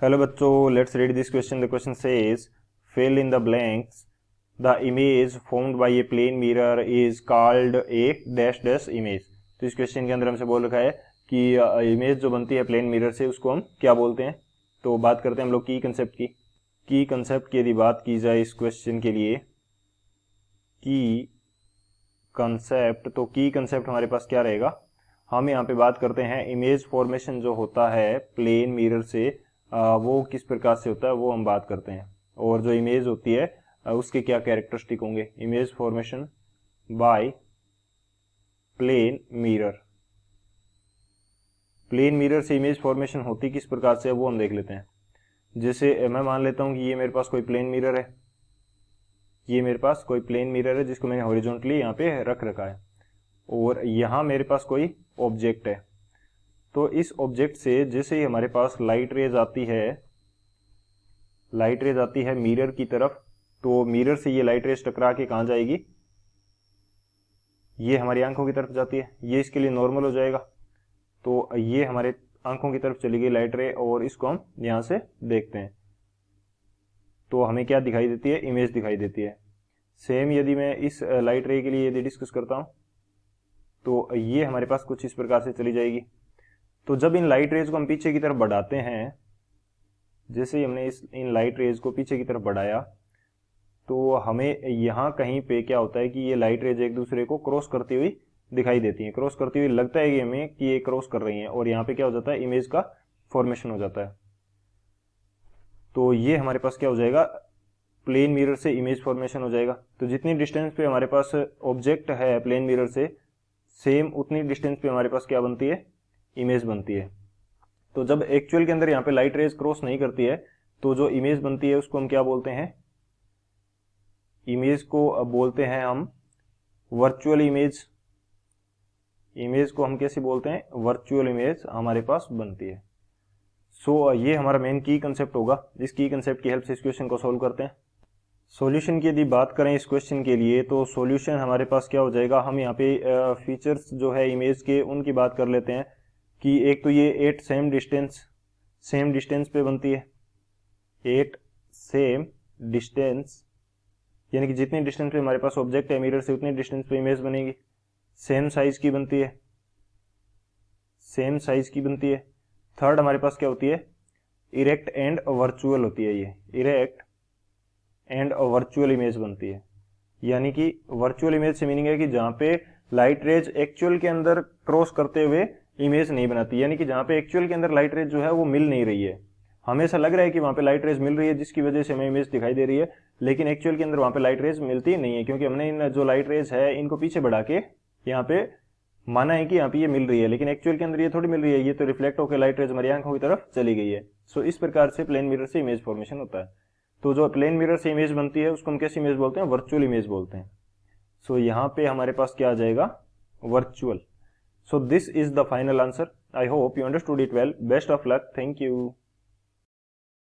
Hello बच्चों, let's read this question. The question says fill in the blanks. The image formed by a plane mirror is called a dash dash image. तो इस question के अंदर हमसे बोल रखा है कि इमेज जो बनती है प्लेन मिरर से उसको हम क्या बोलते हैं। तो बात करते हैं हम लोग की कंसेप्ट की। की कंसेप्ट की यदि बात की जाए इस क्वेश्चन के लिए, की कंसेप्ट, तो की कंसेप्ट हमारे पास क्या रहेगा। हम यहाँ पे बात करते हैं इमेज फॉर्मेशन जो होता है प्लेन मिरर से, वो किस प्रकार से होता है वो हम बात करते हैं। और जो इमेज होती है उसके क्या कैरेक्टरिस्टिक होंगे। Image formation by plane mirror. Plane mirror से इमेज फॉर्मेशन होती किस प्रकार से है वो हम देख लेते हैं। जैसे मैं मान लेता हूँ कि ये मेरे पास कोई प्लेन मिरर है, ये मेरे पास कोई प्लेन मिरर है जिसको मैंने हॉरिजॉन्टली यहाँ पे रख रखा है, और यहाँ मेरे पास कोई ऑब्जेक्ट है। तो इस ऑब्जेक्ट से जैसे ही हमारे पास लाइट रेज आती है मिरर की तरफ, तो मिरर से ये लाइट रेज टकरा के कहाँ जाएगी, ये हमारी आंखों की तरफ जाती है। ये इसके लिए नॉर्मल हो जाएगा। तो ये हमारे आंखों की तरफ चली गई लाइट रे, और इसको हम यहाँ से देखते हैं तो हमें क्या दिखाई देती है, इमेज दिखाई देती है। सेम यदि मैं इस लाइट रे के लिए यदि डिस्कस करता हूँ तो ये हमारे पास कुछ इस प्रकार से चली जाएगी। तो जब इन लाइट रेज को हम पीछे की तरफ बढ़ाते हैं, जैसे ही हमने इन लाइट रेज को पीछे की तरफ बढ़ाया, तो हमें यहाँ कहीं पे क्या होता है कि ये लाइट रेज एक दूसरे को क्रॉस करती हुई दिखाई देती हैं। क्रॉस करती हुई लगता है कि हमें कि ये क्रॉस कर रही हैं, और यहाँ पे क्या हो जाता है, इमेज का फॉर्मेशन हो जाता है। तो ये हमारे पास क्या हो जाएगा, प्लेन मिरर से इमेज फॉर्मेशन हो जाएगा। तो जितनी डिस्टेंस पे हमारे पास ऑब्जेक्ट है प्लेन मिरर से, सेम उतनी डिस्टेंस पे हमारे पास क्या बनती है, इमेज बनती है। तो जब एक्चुअल के अंदर यहाँ पे लाइट रेज क्रॉस नहीं करती है, तो जो इमेज बनती है उसको हम क्या बोलते हैं, इमेज को बोलते हैं हम वर्चुअल इमेज। इमेज को हम कैसे बोलते हैं, वर्चुअल इमेज हमारे पास बनती है। सो ये हमारा मेन की कंसेप्ट होगा। इस की कंसेप्ट की हेल्प से इस क्वेश्चन को सोल्व करते हैं। सॉल्यूशन की यदि बात करें इस क्वेश्चन के लिए, तो सॉल्यूशन हमारे पास क्या हो जाएगा, हम यहाँ पे फीचर्स जो है इमेज के उनकी बात कर लेते हैं। कि एक तो ये 8 सेम डिस्टेंस पे बनती है। 8 सेम डिस्टेंस, यानी कि जितनी डिस्टेंस पे हमारे पास ऑब्जेक्ट है मिरर से उतनी डिस्टेंस पे इमेज बनेगी। सेम साइज की बनती है, सेम साइज की बनती है। थर्ड हमारे पास क्या होती है, इरेक्ट एंड वर्चुअल होती है। ये इरेक्ट एंड वर्चुअल इमेज बनती है। यानी कि वर्चुअल इमेज से मीनिंग है कि जहां पे लाइट रेज एक्चुअल के अंदर क्रॉस करते हुए इमेज नहीं बनाती, यानी कि जहां पे एक्चुअल के अंदर लाइट रेज जो है वो मिल नहीं रही है। हमें ऐसा लग रहा है कि वहां पे लाइट रेज मिल रही है जिसकी वजह से हमें इमेज दिखाई दे रही है, लेकिन एक्चुअल के अंदर वहां पे लाइट रेज मिलती नहीं है, क्योंकि हमने इन जो लाइट रेज है इनको पीछे बढ़ा के यहाँ पे माना है कि यहाँ पे ये मिल रही है, लेकिन एक्चुअल के अंदर ये थोड़ी मिल रही है, ये तो रिफ्लेक्ट होकर लाइट रेज हमारी आंखों की तरफ चली गई है। सो इस प्रकार से प्लेन मिरर से इमेज फॉर्मेशन होता है। तो जो प्लेन मिरर से इमेज बनती है उसको हम कैसी इमेज बोलते हैं, वर्चुअल इमेज बोलते हैं। सो यहाँ पे हमारे पास क्या आ जाएगा, virtual. So this is the final answer. I hope you understood it well. Best of luck. Thank you.